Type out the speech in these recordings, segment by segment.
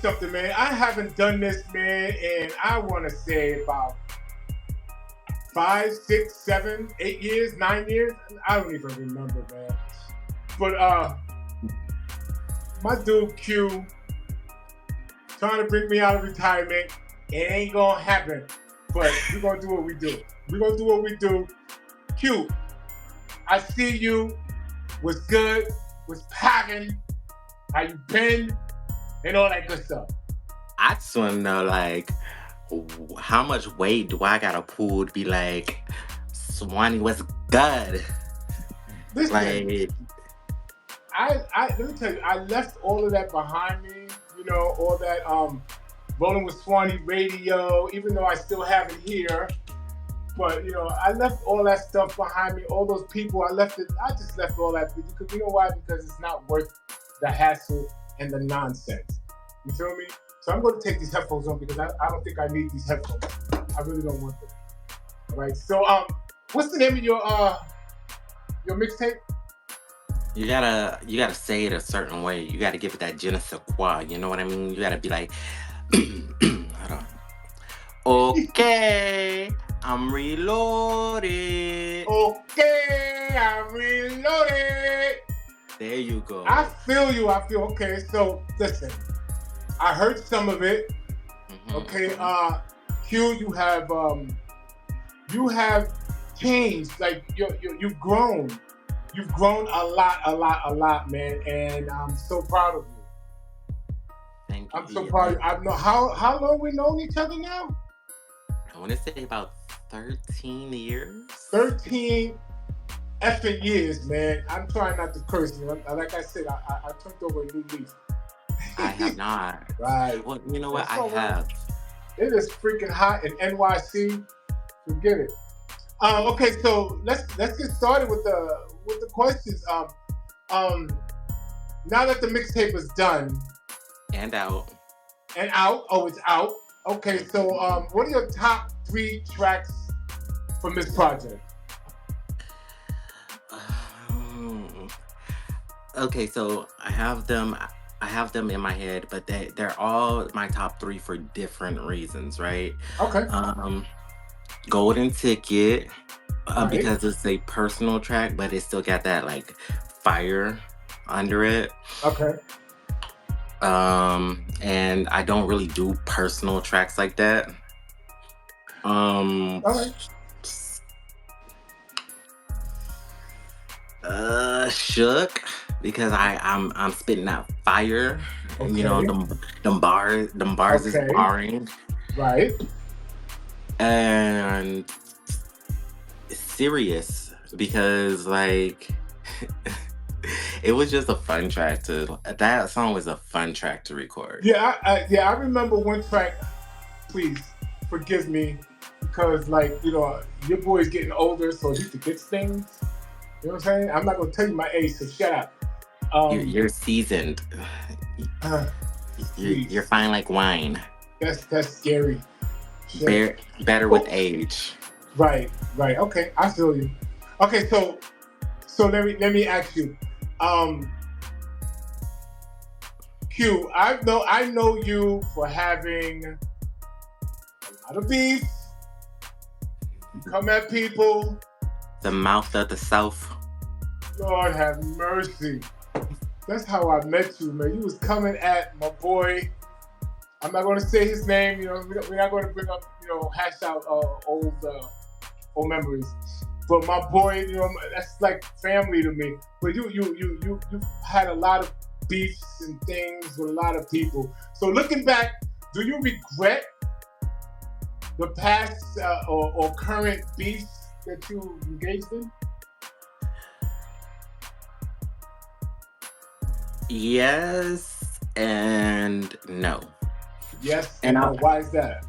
something, man. I haven't done this, man, and I want to say about 5, 6, 7, 8 years, 9 years. I don't even remember, man. But my dude Q trying to bring me out of retirement. It ain't gonna happen. But we're gonna do what we do. We're gonna do what we do. Q, I see you. What's good? What's poppin'? How you been? And all that good stuff. I just want to know, like, how much weight do I gotta pull to be like, Swanny, what's good? Listen, Like, I let me tell you, I left all of that behind me. You know, all that rolling with Swanny radio, even though I still have it here. But you know, I left all that stuff behind me. All those people, I left it. I just left all that because you know why? Because it's not worth the hassle and the nonsense. You feel me? So I'm going to take these headphones on because I don't think I need these headphones. I really don't want them. All right. So what's the name of your mixtape? you gotta say it a certain way. You gotta give it that je ne sais quoi. You know what I mean? You gotta be like, hold on. Okay, I'm reloaded. Okay, I'm reloaded. There you go. I feel you. I feel okay. So listen, I heard some of it. Okay, Q, you have changed. Like you've grown. You've grown a lot, man. And I'm so proud of you. Thank you. I'm so proud of you. I know how long we known each other now? I want to say about 13 years. 13 effing years, man. I'm trying not to curse. You know? Like I said, I turned over a new leaf. I have not. Right. Well, you know what? That's I all right. have. It is freaking hot in NYC. Forget it. Okay, so let's get started with the questions. Now that the mixtape is done And out. and out, oh, it's out. Okay, so what are your top 3 tracks from this project? Okay, so I have them. I have them in my head, but they're all my top 3 for different reasons, right? Okay, Golden Ticket, right. because it's a personal track, but it still got that like fire under it. Okay, And I don't really do personal tracks like that. all right. Shook, because I'm spitting that fire. And, you know, Okay, them bars is okay, barring. right. And serious, because like it was just a fun track to that song was a fun track to record. Yeah, I remember one track. Please forgive me because, like, you know, your boy's getting older, so he forgets things. You know what I'm saying? I'm not gonna tell you my age, so shut up. You're seasoned. Uh, You're fine like wine. that's scary. Better with age. Right. Okay, I feel you. Okay, so let me ask you, Q. I know you for having a lot of beef. You come at people. The mouth of the South. Lord have mercy. That's how I met you, man. You was coming at my boy. I'm not going to say his name. You know, we're not going to bring up, you know, hash out old memories. But my boy, you know, that's like family to me. But you had a lot of beefs and things with a lot of people. So looking back, do you regret the past or current beefs that you engaged in? Yes and no. Yes And and no. Why is that?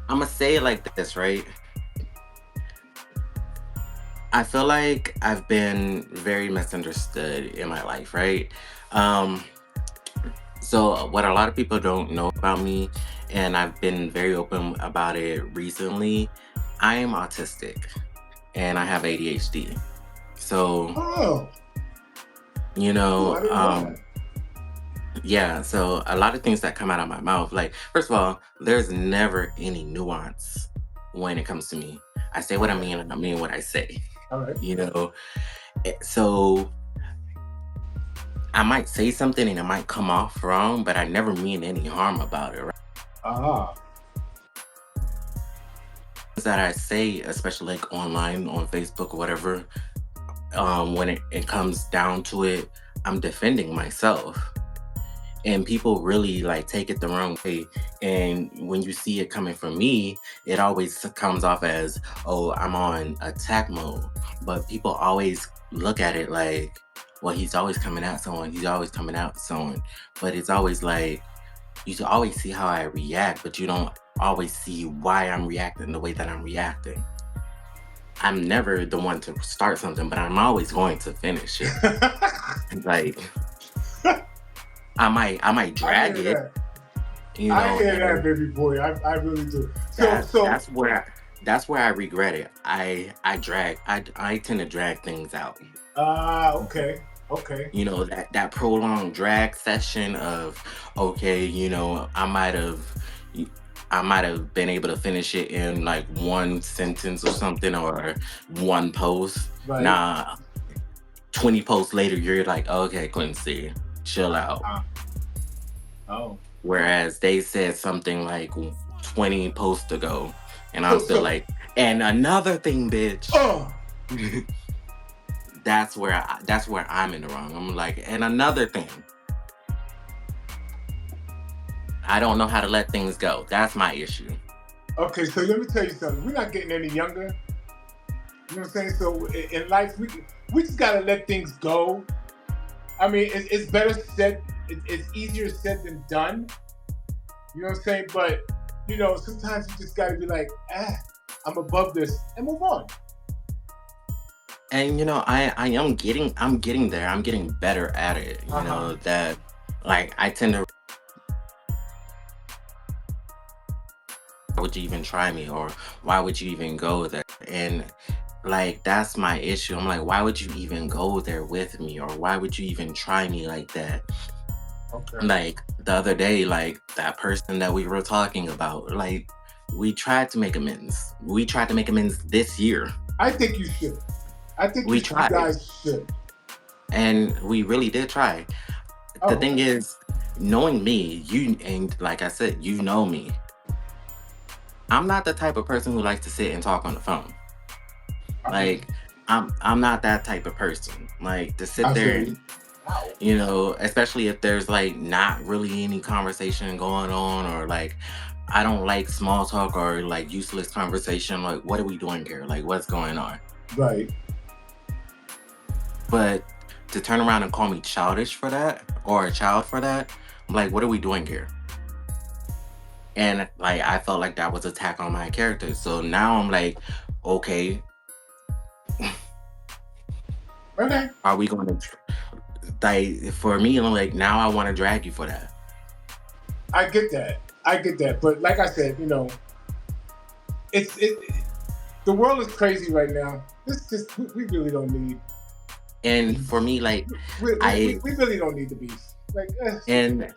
I'm gonna say it like this, right? I feel like I've been very misunderstood in my life, right? So what a lot of people don't know about me, and I've been very open about it recently, I am autistic and I have ADHD. So, Oh, you I know, didn't know that. Yeah, so a lot of things that come out of my mouth, like, first of all, there's never any nuance when it comes to me. I say what I Okay. mean and I mean what I say, All right. you know? So I might say something and it might come off wrong, but I never mean any harm about it, right? Ah. Things that I say, especially like online, on Facebook or whatever, when it comes down to it, I'm defending myself. And people really like take it the wrong way, and when you see it coming from me, it always comes off as, oh, I'm on attack mode. But people always look at it like, well, he's always coming at someone, he's always coming out someone. But it's always like, you should always see how I react, but you don't always see why I'm reacting the way that I'm reacting. I'm never the one to start something, but I'm always going to finish it. Like, I might I drag hear it, that. I hear that, and baby boy. I really do. So that so that's where I regret it. I tend to drag things out. okay. Okay. That prolonged drag session of, okay, I might have been able to finish it in like one sentence or something, or one post. Right. Nah, 20 posts later, you're like, okay, Quincy, chill out. Uh, oh. Whereas they said something like 20 posts ago, and I'm So still so like, and another thing, bitch. oh That's where I'm in the wrong. I'm like, and another thing, I don't know how to let things go. That's my issue. okay, so let me tell you something. We're not getting any younger. You know what I'm saying? So in life, we just gotta let things go. I mean, it's better said. It's easier said than done. You know what I'm saying? But sometimes you just gotta be like, I'm above this, and move on. And I'm getting there. I'm getting better at it. Uh huh. That, like, I tend to, why would you even try me, or why would you even go there? And like, that's my issue. I'm like, why would you even go there with me, or why would you even try me like that? Okay. Like the other day, like that person that we were talking about, like, we tried to make amends this year. I think you should. I think We you tried, guys should. and we really did try. The Oh, thing okay. is, knowing me, and like I said, you know me, I'm not the type of person who likes to sit and talk on the phone. I feel you. Like, I'm not that type of person. Like, to sit I there feel you. and, especially if there's like not really any conversation going on, or like, I don't like small talk or like useless conversation. Like, what are we doing here? Like, what's going on? Right. But to turn around and call me childish for that, or a child for that, I'm like, what are we doing here? And like, I felt like that was attack on my character. So now I'm like, okay, Okay. are we going to, like, for me, I'm like, now I want to drag you for that. I get that. I get that. But like I said, it's it. The world is crazy right now. This just we really don't need. And for me, like, I We really don't need the beef. Like, and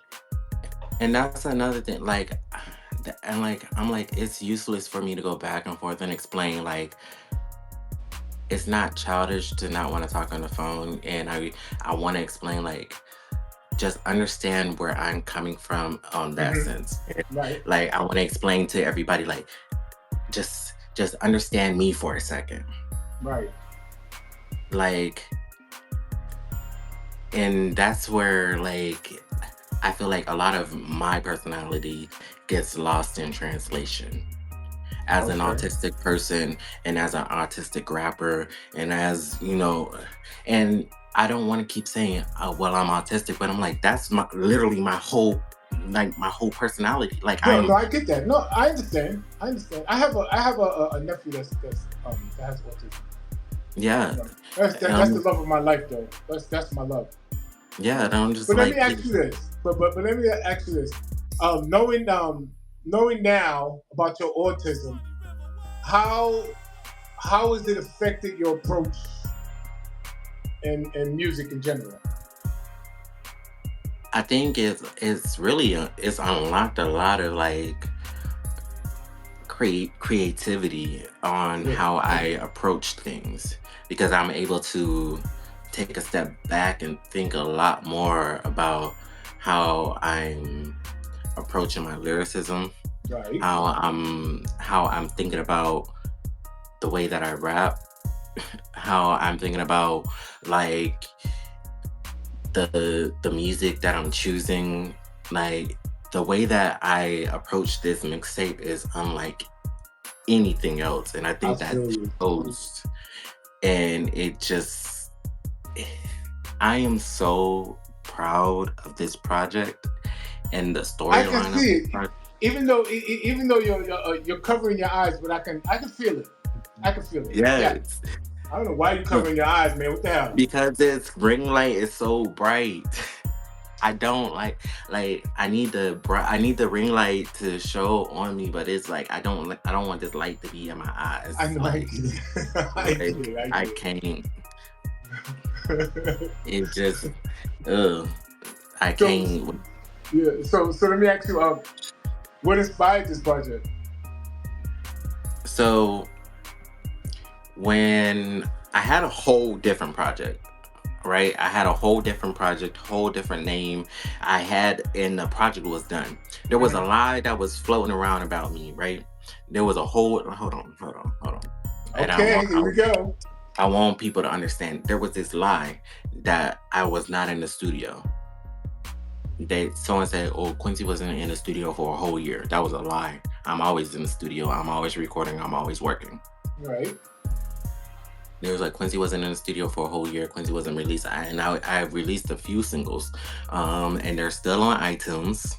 and that's another thing. Like, and like, I'm like, it's useless for me to go back and forth and explain. Like, it's not childish to not want to talk on the phone, and I want to explain, like, just understand where I'm coming from on that mhm, sense. And, right. like, I want to explain to everybody, like, just understand me for a second. Right. Like, and that's where, like, I feel like a lot of my personality gets lost in translation. As an Okay. autistic person, and as an autistic rapper, and as and I don't want to keep saying, well, I'm autistic, but I'm like, that's literally my whole personality. Like, No, no, I'm, I get that. No, I understand. I understand. I have a nephew that has autism. yeah, That's the um, love of my life, though. That's my love. yeah, and I'm just But let me like, ask you please. this. But let me ask you this. Knowing now about your autism, how how has it affected your approach and music in general? I think it's really it's unlocked a lot of like creativity on Yeah. how I approach things because I'm able to take a step back and think a lot more about how I'm approaching my lyricism, Right. how I'm thinking about the way that I rap, how I'm thinking about like the music that I'm choosing, like the way that I approach this mixtape is unlike anything else, and I I think that feel you. shows. And it just, I am so proud of this project and the I can storyline of see this it. project. Even though you're covering your eyes, but I can feel it. I can feel it. Yeah. Yes, I don't know why you covering your eyes, man. What the hell? because this ring light is so bright. I don't like I need the ring light to show on me, but it's like I don't want this light to be in my I eyes. know. I get it. I get Like it. I I get can't. it. It just ugh. I So can't. yeah. So let me ask you. What inspired this project? So when I had a whole different project, right? I had a whole different project, whole different name. And the project was done. There was a Mhm. lie that was floating around about me, right? There was a whole, hold on. And Okay, here we go. I want people to understand there was this lie that I was not in the studio. Someone said, "Oh, Quincy wasn't in the studio for a whole year." That was a lie. I'm always in the studio. I'm always recording. I'm always working. Right. There was like Quincy wasn't in the studio for a whole year. Quincy wasn't released, and I released a few singles, and they're still on iTunes.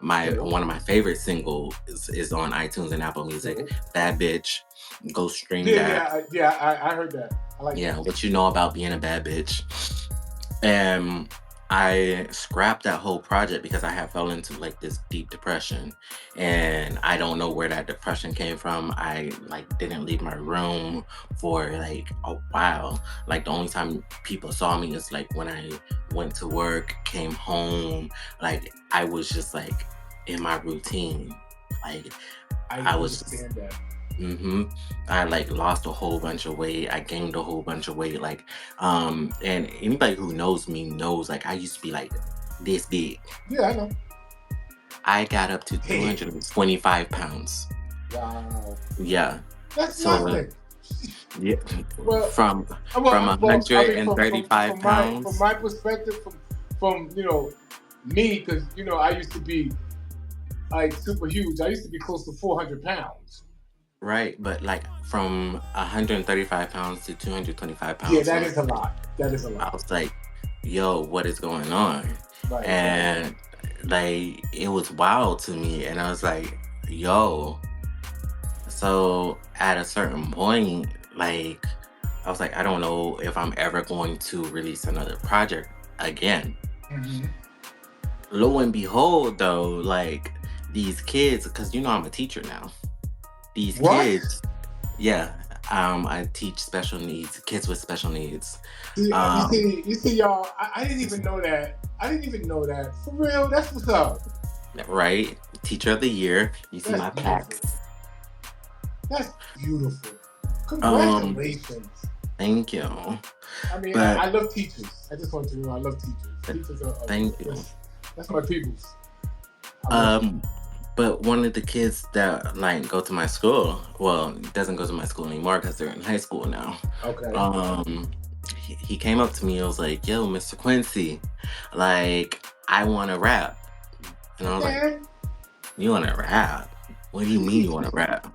My Dope. One of my favorite singles is on iTunes and Apple Music. Dope. Bad bitch, go stream Yeah, that. yeah. I heard that. I like Yeah, that. what you know about being a bad bitch. And I scrapped that whole project because I had fell into like this deep depression, and I don't know where that depression came from. I like didn't leave my room for like a while. Like the only time people saw me is like when I went to work, came home. Like I was just like in my routine. Like I I was just understand that. hmm I like lost a whole bunch of weight. I gained a whole bunch of weight. And anybody who knows me knows like I used to be like this big. Yeah, I know. I got up to Hey, 225 pounds. wow. Yeah. That's So nothing. yeah, Well, from well, one well, I hundred mean, and thirty-five from pounds, my perspective, from me, because I used to be like super huge. I used to be close to 400 pounds. right? But like from 135 pounds to 225 Yeah, pounds that was is a lot. That is a I lot. was like, yo, what is going on? Right, right. And like it was wild to me. And I was like, yo. So at a certain point, like I was like, I don't know if I'm ever going to release another project again. Hmm. Lo and behold, though, like these kids, because I'm a teacher now. These What? kids, yeah, I teach special needs, kids with special needs. See, Um, y'all. I didn't even know that. I didn't even know that. For real, that's what's up. right? Teacher of the year. You see That's my beautiful. plaques. That's beautiful. Um, Congratulations. Thank you. I mean, I But love teachers. I just want you to know I love teachers. Teachers thank you. that's my peoples. I love them. Um, but one of the kids that like go to my school, well, doesn't go to my school anymore because they're in high school now. Okay. Um, he came up to me and was like, "Yo, Mr. Quincy, like I want to rap," and I was like, Okay. "You want to rap? What do you mean you want to rap?"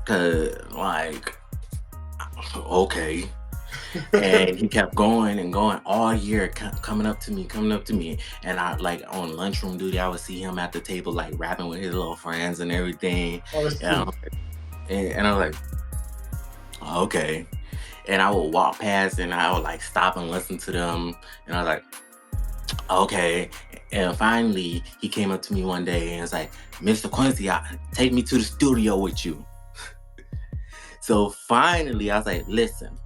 Cause like, okay. And he kept going and going all year, coming up to me. And I like on lunchroom duty, I would see him at the table, like rapping with his little friends and everything. Oh, that's And, cute. and I was like, okay. And I would walk past and I would like stop and listen to them. And I was like, okay. And finally, he came up to me one day and was like, "Mr. Quincy, take me to the studio with you." So finally, I was like, "Listen,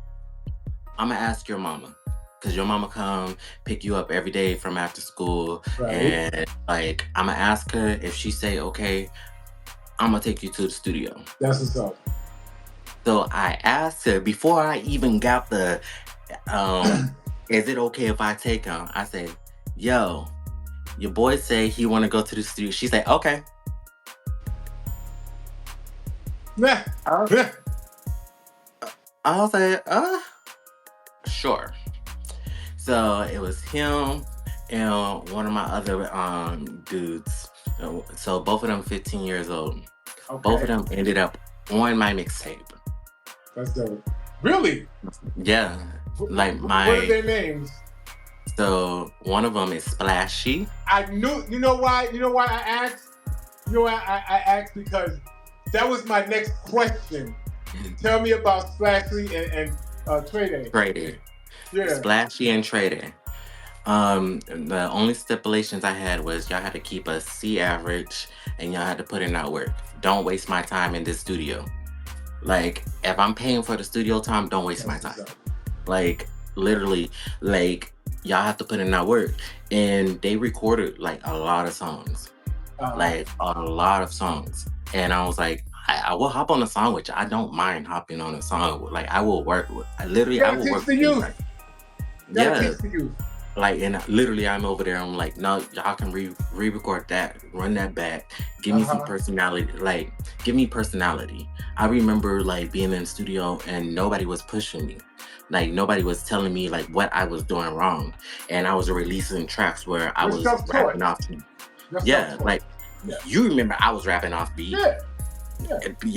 I'm gonna ask your mama." because your mama come pick you up every day from after school, Right. and like I'm gonna ask her if she say okay, I'm gonna take you to the studio. That's what's up. So I asked her before I even got the um, is it okay if I take him? I said, yo, your boy say he want to go to the studio. She said, okay. Nah. Uh, I was like, sure. So it was him and one of my other dudes. So both of them 15 years old. Both of Okay. them ended up on my mixtape. That's dope. Really? Yeah. Like What are my their names? so one of them is Splashy. I knew. You know why? You know why I asked? You know why I asked, because that was my next question. Tell me about Splashy and Trade. Trader. Yeah. Splashy and Trader. The only stipulations I had was y'all had to keep a C average and y'all had to put in that work. Don't waste my time in this studio. Like, if I'm paying for the studio time, don't waste my That's time. what's up. Like, literally, like, y'all have to put in that work. And they recorded like a lot of songs. Like a lot of songs. And I was like, I will hop on a song with you. I don't mind hopping on a song. Like I will work with I literally I Gotta will teach work the with youth. anybody. Gotta Yeah. teach the youth. Like, and literally I'm over there, I'm like, no, y'all can re-record that, run that back, give me some personality, like give me personality. I remember like being in the studio and nobody was pushing me. Like nobody was telling me like what I was doing wrong. And I was releasing tracks where I You're was self-taught. rapping off. You're Yeah, self-taught. like Yeah. you remember I was rapping off beat. Yeah.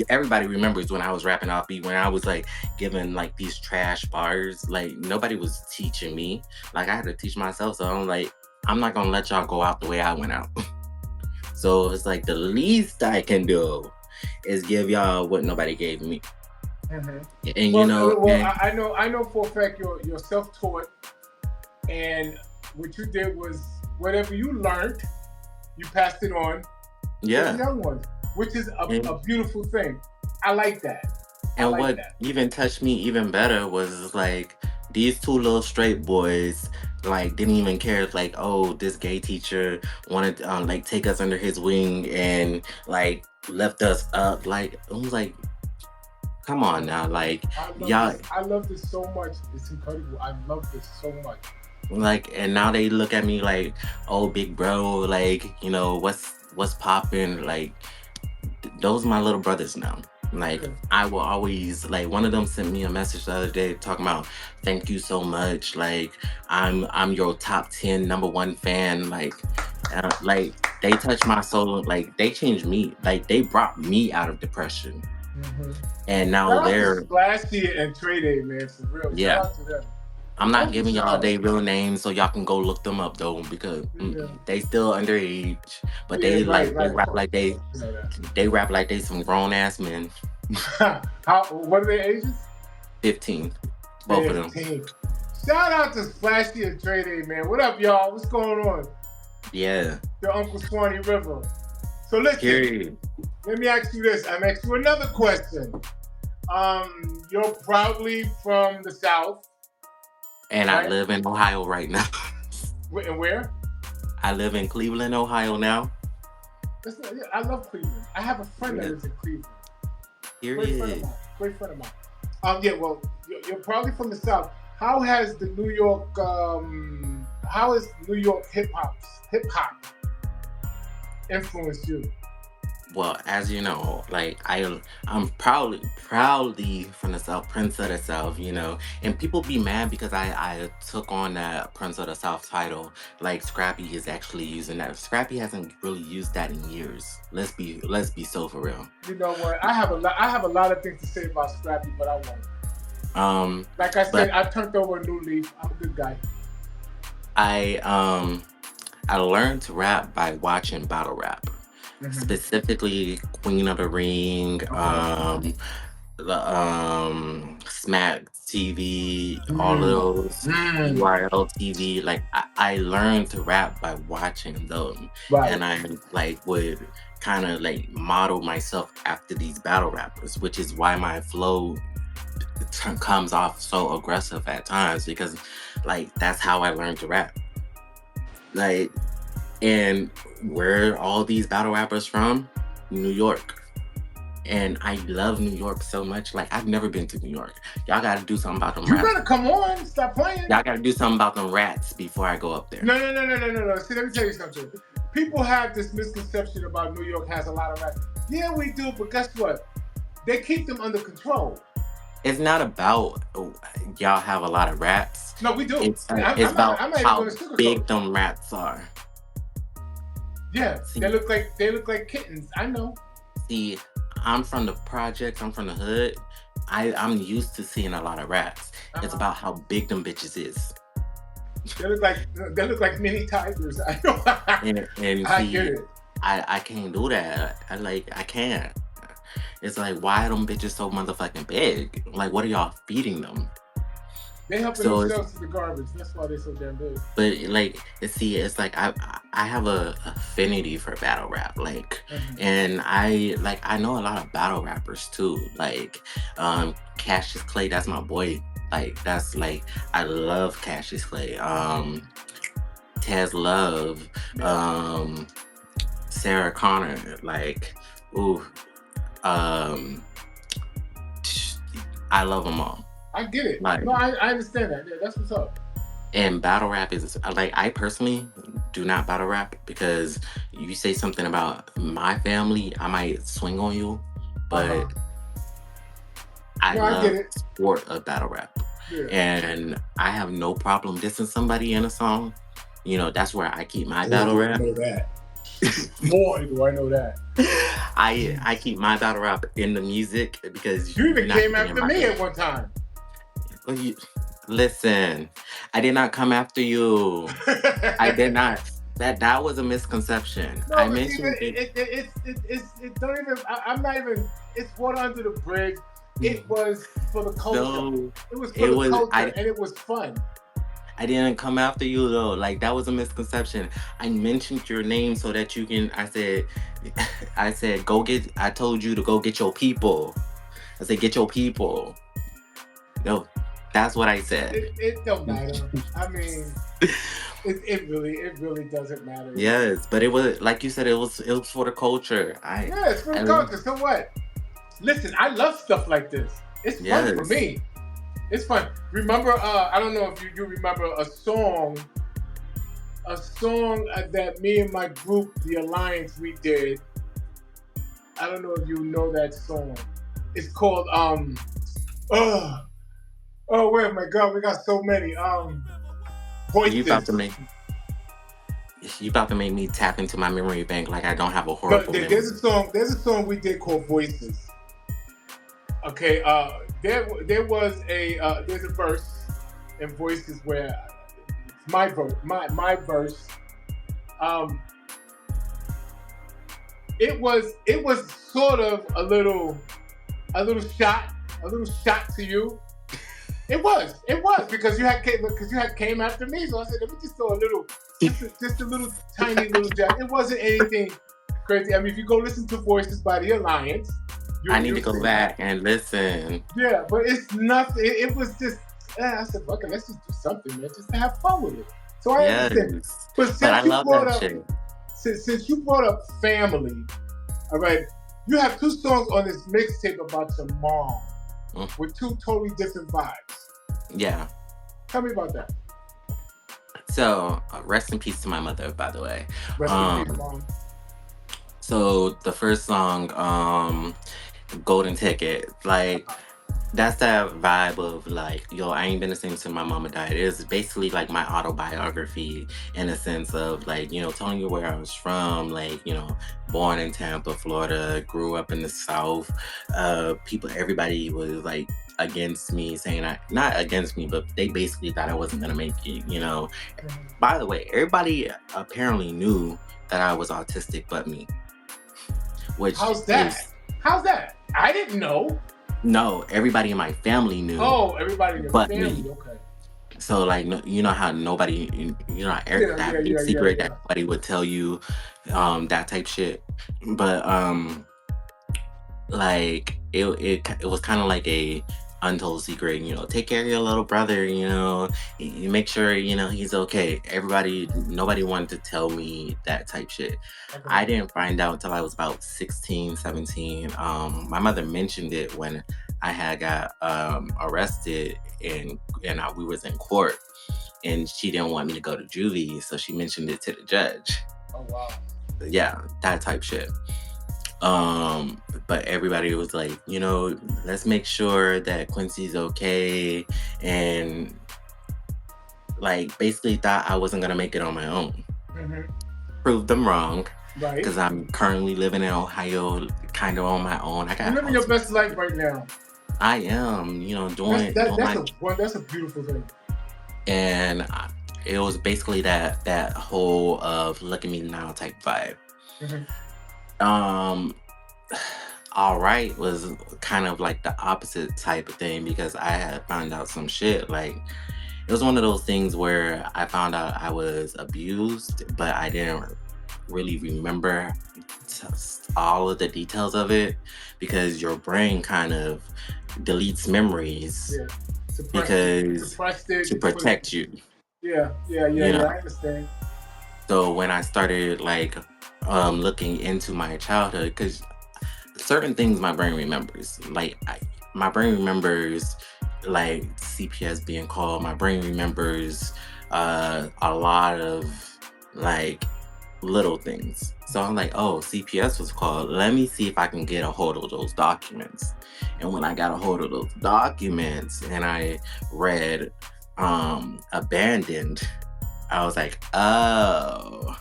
Everybody remembers when I was rapping off beat, when I was like giving like these trash bars. Like nobody was teaching me. Like I had to teach myself. So I'm like, I'm not gonna let y'all go out the way I went out. So it's like the least I can do is give y'all what nobody gave me. Mhm. And Well, you know, and I know for a fact you're self-taught, and what you did was whatever you learned, you passed it on to the yeah. young ones, which is And, a beautiful thing. I like that. I and like what that. even touched me even better was like these two little straight boys like didn't even care if like, oh, this gay teacher wanted to like take us under his wing and like left us up. Like I was like, come on now, like y'all I love this so much. It's incredible. I love this so much. like, and now they look at me like, oh, big bro, like you know what's popping, like those my little brothers now. Like Yeah. I will always like one of them sent me a message the other day talking about thank you so much. Like I'm your top 10 number one fan. Like they touched my soul. Like they changed me. Like they brought me out of depression. Mhm. And now Shout out to they're Splashy and Trade, man, for real. yeah. Shout out to them. I'm not That's giving what's y'all up. their real names so y'all can go look them up though because Yeah. they still underage, but Yeah, they right, like they right. rap like You know that. they rap like they some grown ass men. How? What are their ages? 15, both of them. 15. Shout out to Splashy and Trade, man. What up, y'all? What's going on? Yeah. Your Uncle Swanny River. So listen, Period. let me ask you this. I'm asking you another question. You're proudly from the South. And Right. I live in Ohio right now. And where? I live in Cleveland, Ohio now. I love Cleveland. I have a friend that Yeah. lives in Cleveland. Great friend of Period. mine. Great friend of mine. Yeah. Well, you're probably from the South. How has the New York? How has New York hip hop influenced you? Well, as you know, like I'm proudly from the South, Prince of the South, you know. And people be mad because I took on that Prince of the South title. Like Scrappy is actually using that. Scrappy hasn't really used that in years. Let's be so for real. You know what? I have a lot of things to say about Scrappy, but I won't. Like I said, but I turned over a new leaf. I'm a good guy. I learned to rap by watching battle rap. Specifically Queen of the Ring, Smack TV, all of those URL TV. Like I learned to rap by watching them, Right. and I like would kind of like model myself after these battle rappers, which is why my flow comes off so aggressive at times because Like that's how I learned to rap. Like, and where all these battle rappers from? New York. And I love New York so much. Like I've never been to New York. Y'all got to do something about them You rats. better come on. Stop playing. Y'all got to do something about them rats before I go up there. No. See, let me tell you something. People have this misconception about New York has a lot of rats. Yeah, we do, but guess what? They keep them under control. It's not about y'all have a lot of rats. No, we do. It's about I'm not how even going to big sugarcoat. them rats are. Yeah, See, they look like kittens. I know. see, I'm from the projects. I'm from the hood. I'm used to seeing a lot of rats. It's about how big them bitches is. They look like mini tigers. I know. And I see, get it. I can't do that. I can't. It's like, why are them bitches so motherfucking big? Like, what are y'all feeding them? They helping So themselves to the garbage. That's why they're so damn big. but like, it's like I have a affinity for battle rap, like, and I know a lot of battle rappers too, like, Cassius Clay, that's my boy. Like, that's like, I love Cassius Clay. Tez Love, Sarah Connor, like, ooh, um, I love them all. I get it. Like, No, I understand that. Yeah, that's what's up. and battle rap is like, I personally do not battle rap because you say something about my family, I might swing on you, but I No, I love get it. sport of battle rap. Yeah. And I have no problem dissing somebody in a song. You know, that's where I keep my Boy, battle do I rap. know that. Boy, do I know that. I keep my battle rap in the music because You you're even not came keeping after my me battle. at one time. Well, listen, I did not come after you. I did not. That was a misconception. No, I but see, mentioned it. it don't even. I'm not even. It's water under the bridge. It was for the culture. No, It was for it the was. culture, and it was fun. I didn't come after you though. Like that was a misconception. I mentioned your name so that you can. I said, I said, go get. I told you to go get your people. I said, get your people. No, that's what I said. It don't matter. I mean, it really doesn't matter. Yes, but it was like you said. It was for the culture. Yeah, it's for the culture. So what? Listen, I love stuff like this. It's fun for me. It's fun. Remember, I don't know if you remember a song that me and my group, the Alliance, we did. I don't know if you know that song. It's called oh wait, my God, we got so many voices. You about to make me tap into my memory bank like I don't have a horrible memory. There's a song we did called Voices. Okay, there was there's a verse in Voices where my verse. It was sort of a little shot to you. It was because you had came after me, so I said let me just throw a little, just a little tiny little jab. It wasn't anything crazy. I mean, if you go listen to Voices by the Alliance. I need to go back and listen. Yeah, but it's nothing. It was just. I said, "Okay, let's just do something, man, just to have fun with it." So I understand. But I love that shit. Since you brought up family, all right, you have 2 songs on this mixtape about your mom with 2 totally different vibes. Yeah. Tell me about that. So, rest in peace to my mother, by the way. Rest in peace, Mom. So the first song, Golden Ticket, like that's that vibe of like, yo, I ain't been the same since my mama died. It is basically like my autobiography in a sense of like, you know, telling you where I was from, like, you know, born in Tampa, Florida, grew up in the South. Everybody was like against me, saying not against me, but they basically thought I wasn't gonna make it, you know. By the way, everybody apparently knew that I was autistic but me. How's that? I didn't know. No, everybody in my family knew. Oh, everybody in your family. Me. Okay. So like, you know how nobody, you know, that big secret that nobody would tell you, that type shit. But like it was kind of like a untold secret, take care of your little brother, you make sure, he's okay. Nobody wanted to tell me that type shit. Okay. I didn't find out until I was about 16, 17. My mother mentioned it when I had got arrested and we was in court and she didn't want me to go to juvie, so she mentioned it to the judge. Oh wow. Yeah, that type shit. But everybody was like, let's make sure that Quincy's okay, and like basically thought I wasn't gonna make it on my own. Mm-hmm. Proved them wrong Right. because I'm currently living in Ohio, kind of on my own. I got You're living your best life right now. I am, That's a beautiful thing. And it was basically that whole of look at me now type vibe. Mm-hmm. Um, all right was kind of like the opposite type of thing because I had found out some shit. Like it was one of those things where I found out I was abused, but I didn't really remember all of the details of it because your brain kind of deletes memories Yeah. because Suppressed it. to protect you. Yeah. You know. I understand. So when I started like looking into my childhood, because certain things my brain remembers, like my brain remembers like CPS being called. My brain remembers a lot of like little things. So I'm like, oh, CPS was called. Let me see if I can get a hold of those documents. And when I got a hold of those documents and I read abandoned, I was like, oh,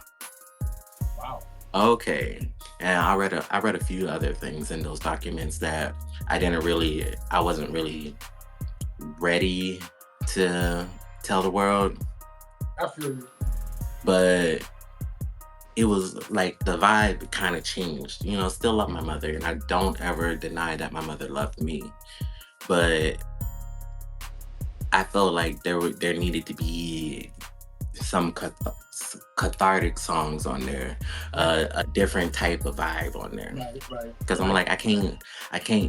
Wow. okay. And I read a few other things in those documents that I wasn't really ready to tell the world. I feel you. But it was like the vibe kind of changed. Still love my mother, and I don't ever deny that my mother loved me. But I felt like there needed to be some cathartic songs on there, a different type of vibe on there. Right. Because I'm like, I can't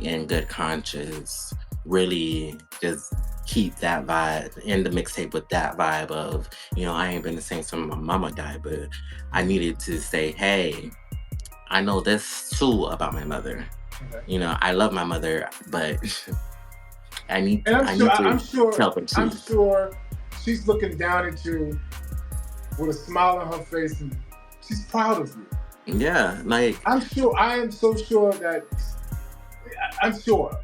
in good conscience really just keep that vibe in the mixtape with that vibe of, I ain't been the same since my mama died, but I needed to say, hey, I know this too about my mother. Okay. I love my mother, but I need And I'm sure tell the truth. I'm sure she's looking down at you with a smile on her face and she's proud of you. Yeah, like I am so sure that I'm sure.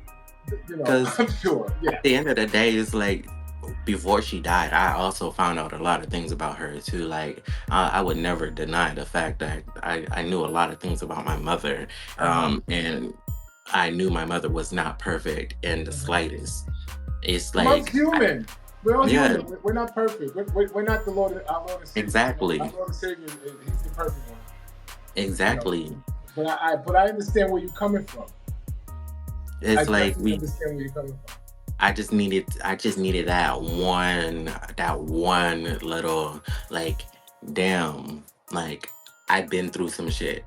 I'm sure. Yeah. At the end of the day, it's like before she died, I also found out a lot of things about her too. Like I would never deny the fact that I knew a lot of things about my mother, and I knew my mother was not perfect in the slightest. It's like Mom's human. We're all human. We're not perfect. We're not our Lord and Savior. Exactly. Our Lord and Savior, He's the perfect one. Exactly. But I understand where you're coming from. It's I understand where you're coming from. I just needed that one little like, damn, like I've been through some shit.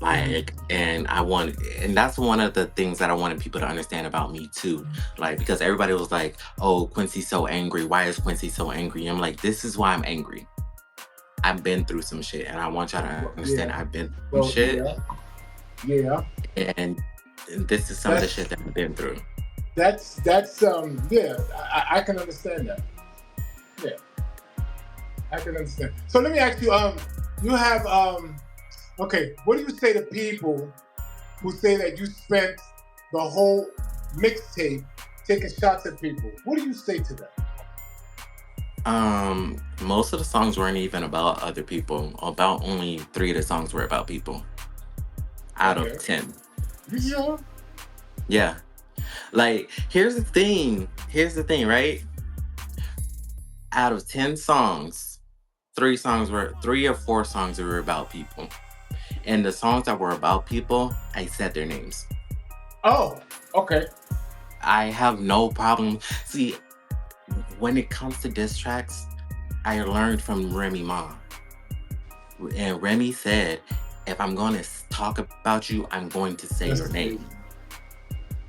Like, and that's one of the things that I wanted people to understand about me too. Like, because everybody was like, oh, Quincy's so angry. Why is Quincy so angry? I'm like, this is why I'm angry. I've been through some shit, and I want y'all to understand I've been through some shit. Yeah. And this is some of the shit that I've been through. That's I can understand that. Yeah. I can understand. So let me ask you, you have okay, what do you say to people who say that you spent the whole mixtape taking shots at people? What do you say to them? Most of the songs weren't even about other people. About only 3 of the songs were about people. Out of 10. You sure? Yeah. Like, here's the thing, right? Out of 10 songs, 3 or 4 songs were about people. And the songs that were about people, I said their names. Oh, okay. I have no problem. See, when it comes to diss tracks, I learned from Remy Ma. And Remy said, if I'm going to talk about you, I'm going to say your name.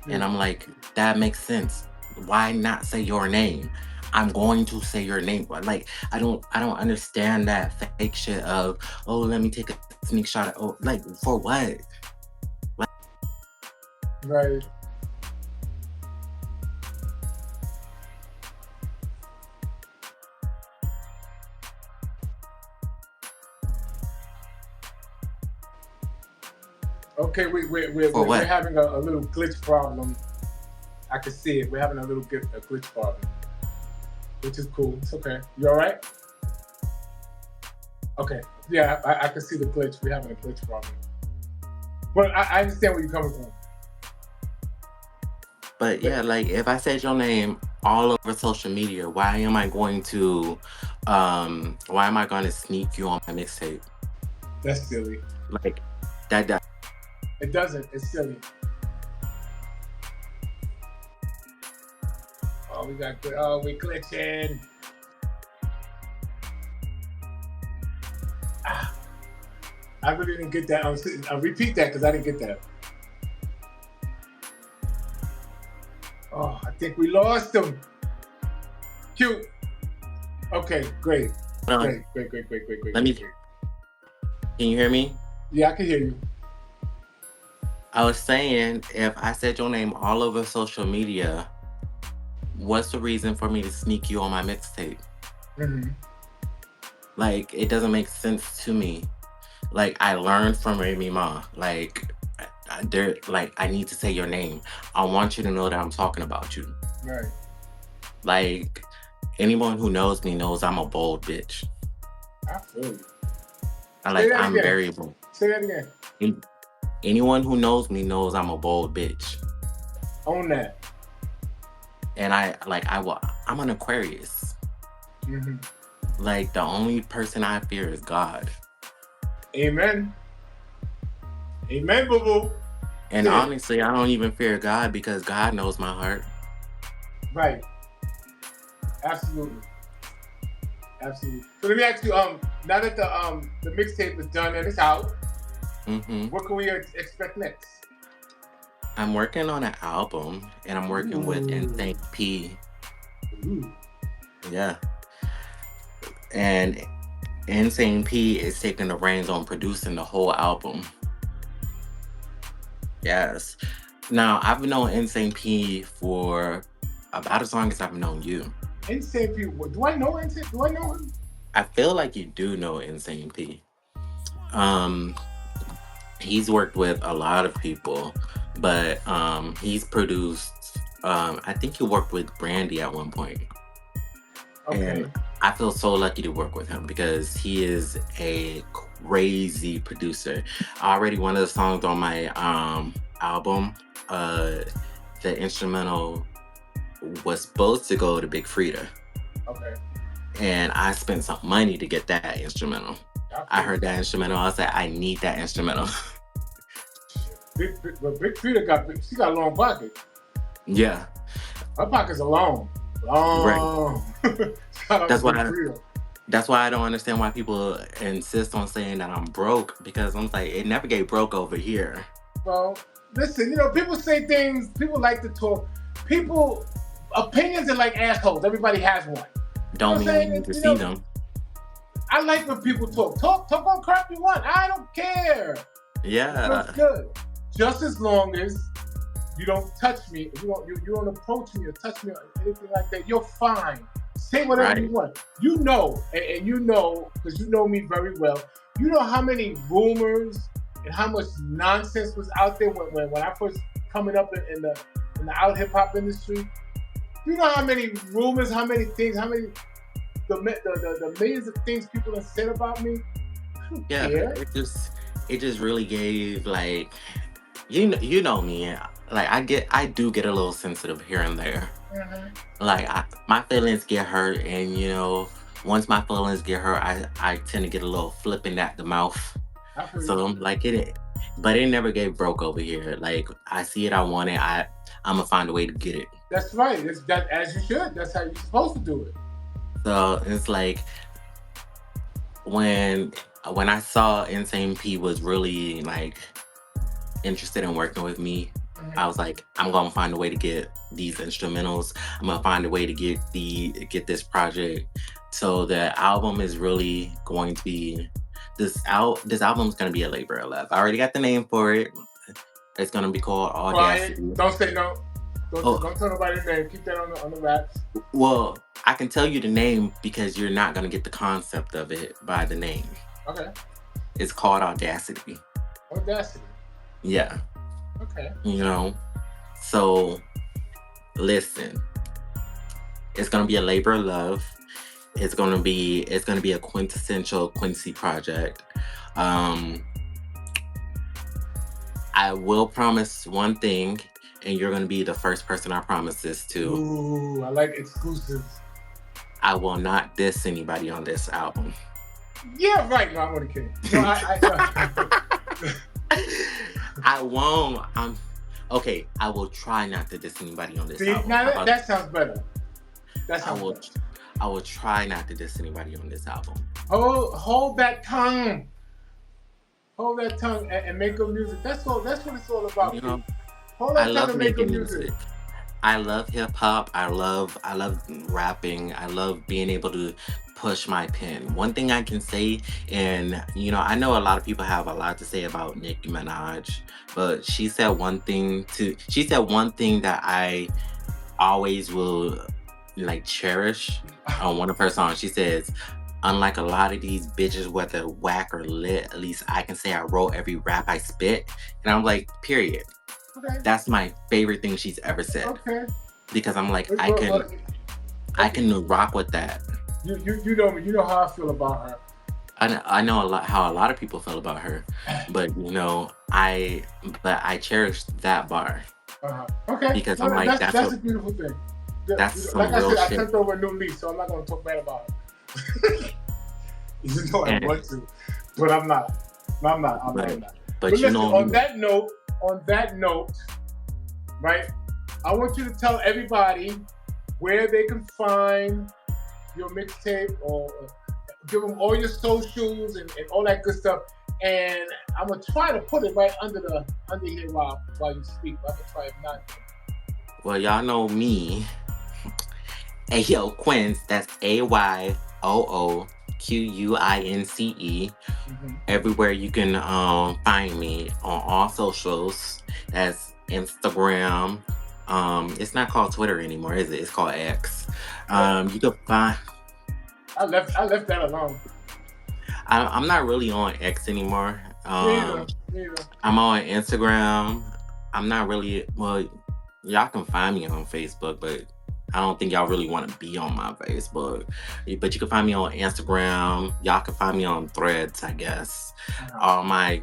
And I'm like, that makes sense. why not say your name? I'm going to say your name. But like I don't understand that fake shit of, oh, let me take a sneak shot of, oh, like for what? Right. Okay, For we're what? having a little glitch problem. I can see it. We're having a glitch problem, which is cool. It's okay. You all right? Okay. Yeah, I can see the glitch. We're having a glitch problem. But I understand where you're coming from. But But yeah, like if I said your name all over social media, why am I going to sneak you on my mixtape? that's silly. Like that It doesn't. It's silly. Oh, we got good. Oh, we glitching. Ah, I really didn't get that. I'll repeat that because I didn't get that. Oh, I think we lost him. Cute. Okay, great. hold on, let me, Great. can you hear me? Yeah, I can hear you. I was saying if I said your name all over social media, what's the reason for me to sneak you on my mixtape? Hmm. Like it doesn't make sense to me. Like I learned from Remy Ma. Like like I need to say your name. I want you to know that I'm talking about you. Right. Like anyone who knows me knows I'm a bold bitch. I feel you. I Say like that I'm again. very bold. Say that again. An- Anyone who knows me knows I'm a bold bitch. Own that. And I'm an Aquarius. Hmm. Like the only person I fear is God. Amen. Amen, boo boo. And Say it. honestly, I don't even fear God because God knows my heart. Right. Absolutely. Absolutely. So let me ask you, now that the mixtape is done and it's out, Hmm. what can we expect next? I'm working on an album and I'm working with Ooh. Insane P. Ooh. Yeah. And Insane P is taking the reins on producing the whole album. Yes. Now, I've known Insane P for about as long as I've known you. Insane people. Do I know Insane? Do I know him? I feel like you do know Insane P. Um, he's worked with a lot of people, but he's produced. I think he worked with Brandy at one point, and Okay. I feel so lucky to work with him because he is a crazy producer. Already, one of the songs on my album, uh, the instrumental was supposed to go to Big Frida, Okay. and I spent some money to get that instrumental. I I feel heard you. that instrumental. I was like, I need that instrumental. But Big Frida she got a long pocket. Yeah, Her pockets are long. right. Long. Shout out to That's Big why. Frida. That's why I don't understand why people insist on saying that I'm broke because I'm like, it never get broke over here. Well, listen, people say things, people like to talk. People, opinions are like assholes. Everybody has one. You know Don't what I'm mean you saying? need to see them. I like when people talk. Talk on crap you want. I don't care. It feels Yeah, good. Just as long as you don't touch me, you don't approach me or touch me or anything like that, you're fine. Say whatever you right. want. And you know, because you know me very well, you know how many rumors and how much nonsense was out there when I first coming up in the out hip hop industry. You know how many rumors, how many things, how many the millions of things people have said about me. I don't Yeah, care. it just really gave like you know me. Like I do get a little sensitive here and there. Mm-hmm. Like my feelings get hurt, and once my feelings get hurt, I tend to get a little flipping at the mouth. I feel you. So I'm like but it never get broke over here. Like I see it, I want it. I'm gonna find a way to get it. That's right. It's that as you should. That's how you're supposed to do it. So it's like when when I saw Insane P was really like interested in working with me, Mhm. I was like, I'm gonna find a way to get these instrumentals. I'm gonna find a way to get this project. So the album is really going to be this album is gonna be a labor of love. I already got the name for it. It's gonna be called Quiet. Audacity. Don't say no. Oh, Don't tell nobody the name. Keep that on the wraps. well, I can tell you the name because you're not gonna get the concept of it by the name. Okay. It's called Audacity. Audacity. Yeah. Okay. You know. So listen, it's gonna be a labor of love. It's gonna be a quintessential Quincy project. Um, I will promise one thing, and you're gonna be the first person I promise this to. Ooh, I like exclusives. I will not diss anybody on this album. Yeah, right. No, I'm only kidding. No, I won't. Okay. I will try not to diss anybody on this See, album. now that sounds better. That I sounds will. better. I will try not to diss anybody on this album. Hold that tongue. Hold that tongue and make good music. That's what it's all about. You know, Hold I that tongue love and make good making music. music. I love hip hop. I love rapping. I love being able to push my pen. One thing I can say, and I know a lot of people have a lot to say about Nicki Minaj, but she said one thing that I always will like cherish on one of her songs. She says, unlike a lot of these bitches, whether whack or lit, at least I can say I wrote every rap I spit. And I'm like, period. Okay. That's my favorite thing she's ever said. Okay. Because I'm like, I can rock with that. You know me. You know how I feel about her. I know how a lot of people feel about her, but I cherish that bar. Okay. Because I'm like, that's a beautiful thing. That's some like I real said, shit. I sent over a new leaf, so I'm not going to talk bad about her. You know I want to, but I'm not. I'm not. But listen, on that note, right? I want you to tell everybody where they can find your mixtape, or give them all your socials and all that good stuff. And I'm gonna try to put it right under here while you speak. I'm gonna try if not. Well, y'all know me. Hey yo, Quince. That's AYOOQUINCE. Mm-hmm. Everywhere you can find me on all socials. That's Instagram. It's not called Twitter anymore, is it? It's called X. You can find. I left that alone. I'm not really on X anymore. Neither. I'm on Instagram. I'm not really. Well, y'all can find me on Facebook, but I don't think y'all really want to be on my Facebook. But you can find me on Instagram. Y'all can find me on Threads, I guess. All my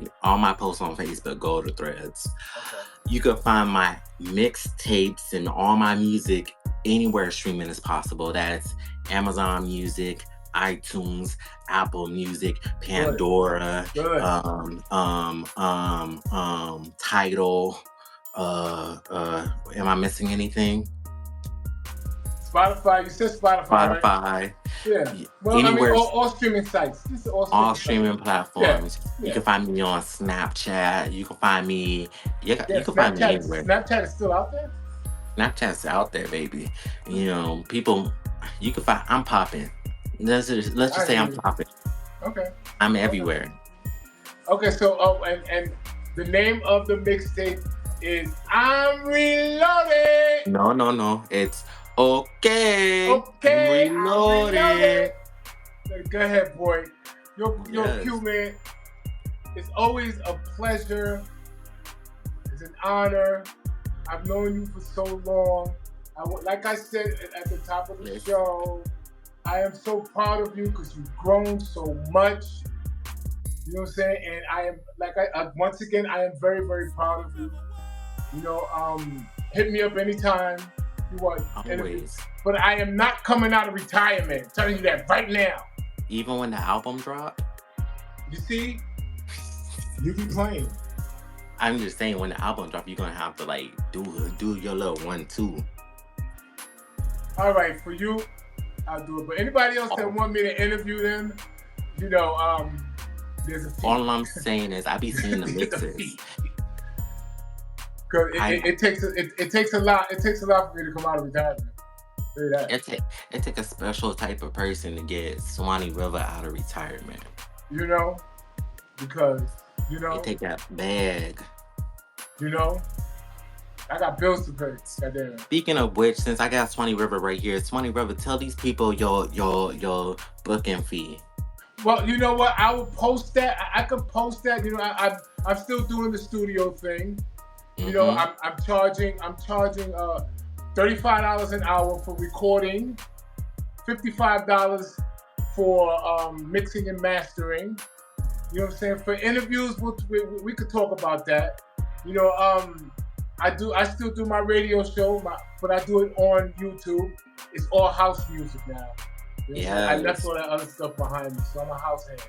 posts on Facebook go to Threads. Okay. You can find my mixtapes and all my music anywhere streaming is possible. That's Amazon Music, iTunes, Apple Music, Pandora, Good. Tidal. Am I missing anything? Spotify. You said Spotify. Right? Yeah. Well, anywhere, all streaming sites. All streaming platforms. Yeah. You can find me on Snapchat. You can find me. You can find me anywhere. Snapchat is still out there. Snapchat's out there, baby. People. You can find. I'm popping. Let's just say I'm popping. Okay. I'm everywhere. Okay. So, and the name of the mixtape is I'm Reloaded. No. It's Okay. I'm Reloaded. Go ahead, boy. You're cute, man. It's always a pleasure. It's an honor. I've known you for so long. Like I said at the top of the show, I am so proud of you because you've grown so much. You know what I'm saying? And I am, once again, I am very, very proud of you. Hit me up anytime you want. Always. But I am not coming out of retirement. I'm telling you that right now. Even when the album dropped? You see? You be playing. I'm just saying, when the album drops, you're gonna have to do your little 1-2. All right, for you, I'll do it. But anybody else that want me to interview them, there's a fee. All I'm saying is I be seeing the mixes. Because I it takes a lot. It takes a lot for me to come out of retirement. Say that. it take a special type of person to get Swanny River out of retirement. You know, because you They know, take that bag. you know, I got bills to pay. Goddamn. Speaking of which, since I got Swanny River right here, Swanny River, tell these people your booking fee. Well, you know what? I will post that. I can post that. You know, I'm still doing the studio thing. You know, Mm-hmm. I'm charging $35 an hour for recording, $55 for mixing and mastering. You know what I'm saying? For interviews, we could talk about that. You know, I still do my radio show, but I do it on YouTube. It's all house music now. You know what I'm saying? I left Yes. all that other stuff behind me, so I'm a house hand.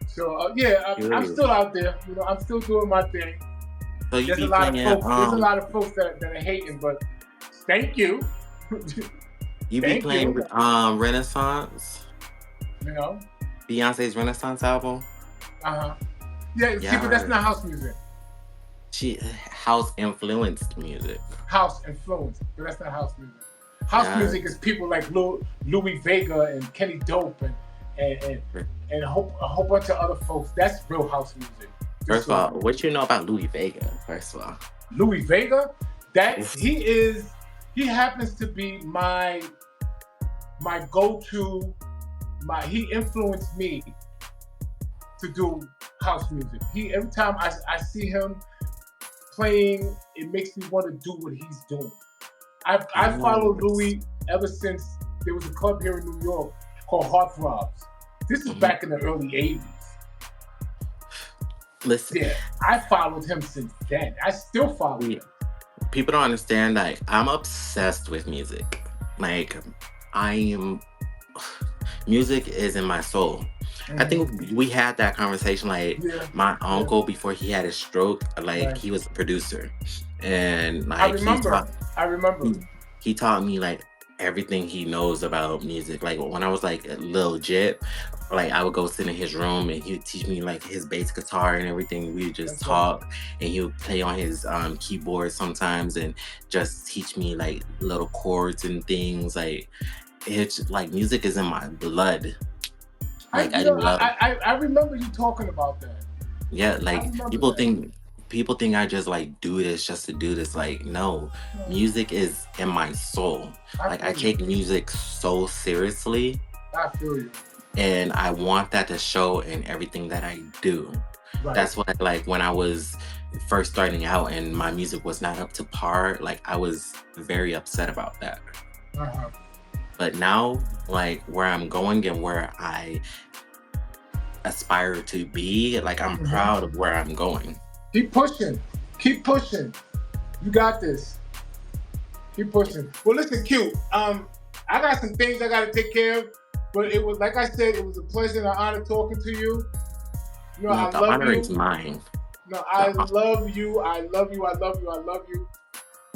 So yeah, I'm Period. still out there. You know, I'm still doing my thing. So you There's a be lot of playing folks. There's a lot of folks that are hating, but thank you, you be thank playing you. Renaissance, You know, Beyonce's Renaissance album. uh huh. Yeah, see, but that's Yeah, not house music. she house influenced music. House influence, but that's not house music. House Yeah. music is people like Louis Vega and Kenny Dope and a whole bunch of other folks. That's real house music. First of all, what you know about Louis Vega? First of all, Louis Vega, that Oof. he happens to be my go-to. He influenced me to do house music. Every time I see him playing, it makes me want to do what he's doing. I followed Yes. Louis ever since there was a club here in New York called Heartthrobs. This is Mhm. back in the early '80s. Listen, Yeah, I followed him since then. I still follow him. people don't understand. Like, I'm obsessed with music. Like, I am. Music is in my soul. I think we had that conversation. Like, Yeah, my uncle before he had his stroke, like Right. he was a producer, and I like remember. I remember. he taught me like everything he knows about music. Like when I was like a little jit, like I would go sit in his room and he would teach me like his bass guitar and everything. We would just That's right. talk, and he would play on his keyboard sometimes and just teach me like little chords and things. Like it's like music is in my blood. Like I love. I remember you talking about that. Yeah, I like remember people that. think I just like do this just to do this. Like no, music is in my soul. Like I feel take music so seriously, I feel you. and I want that to show in everything that I do. Right. That's why like when I was first starting out and my music was not up to par, like I was very upset about that. Uh-huh. But now, like where I'm going and where I aspire to be, like I'm Mhm. proud of where I'm going. Keep pushing. Keep pushing. You got this. Keep pushing. Well, listen, Q. I got some things I got to take care of, but it was like I said, it was a pleasure and an honor talking to you. You know, I The love honor you. is mine. No, I The love you. I love you. I love you. I love you.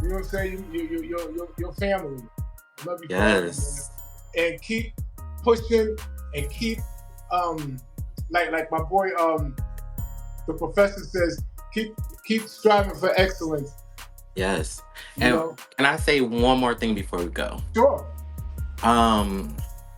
You know what I'm saying? Your family. I love you. Yes. And keep pushing and keep like my boy the professor says, keep striving for excellence. Yes. You And know? can I say one more thing before we go? Sure.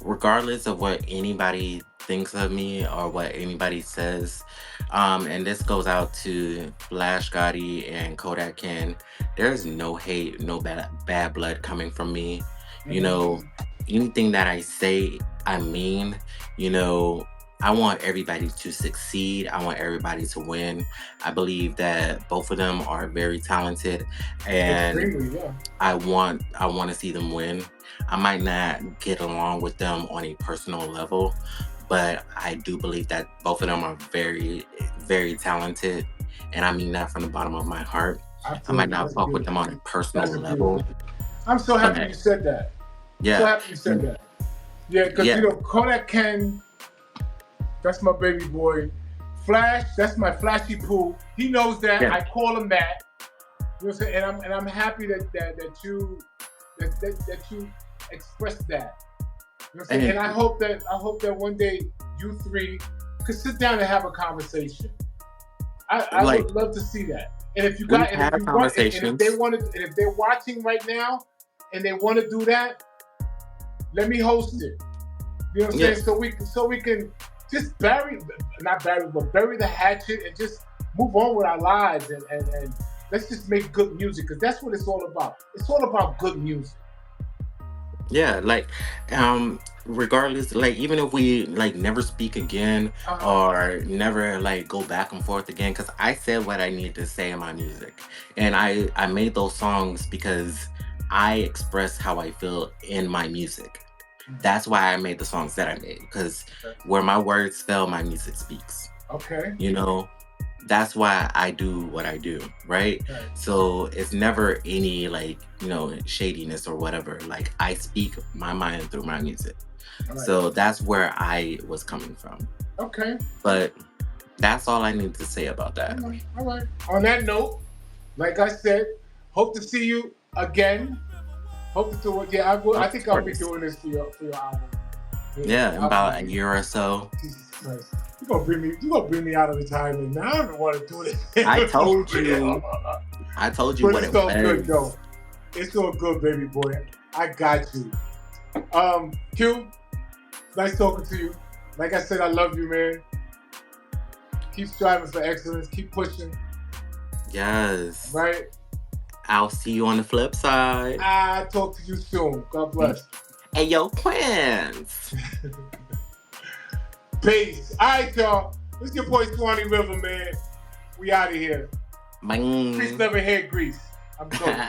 Regardless of what anybody thinks of me or what anybody says, and this goes out to Flash Gotti and Kodak Ken, there's no hate, no bad blood coming from me. You know, anything that I say, I mean, you know, I want everybody to succeed. I want everybody to win. I believe that both of them are very talented, and Extremely, yeah. I want to see them win. I might not get along with them on a personal level, but I do believe that both of them are very, very talented, and I mean that from the bottom of my heart. I might not fuck with them on a personal level, I'm so happy but you said that. So yeah, happy you said that. Yeah, because Yeah. you know, Kodak Ken, that's my baby boy. Flash, that's my flashy poo. He knows that. Yeah. I call him that. You know what I'm saying? And I'm happy that you expressed that. You know what I'm saying? And I hope that one day you three could sit down and have a conversation. I Like- would love to see that. And if you We've got, and if had you want, and if they conversations. want to, and if they're watching right now, and they want to do that, let me host it. You know what I'm Yeah, saying? So we can just bury, not bury, but bury the hatchet and just move on with our lives and let's just make good music because that's what it's all about. It's all about good music. yeah, like regardless, like even if we like never speak again Uh, or never like go back and forth again, because I said what I need to say in my music, and I made those songs because I express how I feel in my music. That's why I made the songs that I made, because okay. where my words fell, my music speaks. Okay. You know, that's why I do what I do, right? Right. So it's never any like, shadiness or whatever. Like I speak my mind through my music. All right. So that's where I was coming from. Okay. But that's all I need to say about All that. right. All right. On that note, like I said, hope to see you again. Hope to do it. Yeah, I will. I Of think I'll be course. doing this for your album. Yeah, in Album about a release. year or so. Jesus Christ. You gonna bring me out of retirement now. I don't want to do this. I For told real. you. I told you But what it's it all good was. though. It's all good, baby boy. I got you. Q, nice talking to you. Like I said, I love you, man. Keep striving for excellence. Keep pushing. Yes. Right? I'll see you on the flip side. I talk to you soon. God bless. Hey, yo, Quince. Peace. All right, y'all. This is your boy Swanny River, man. We out of here. Bye. Grease never had grease. I'm going.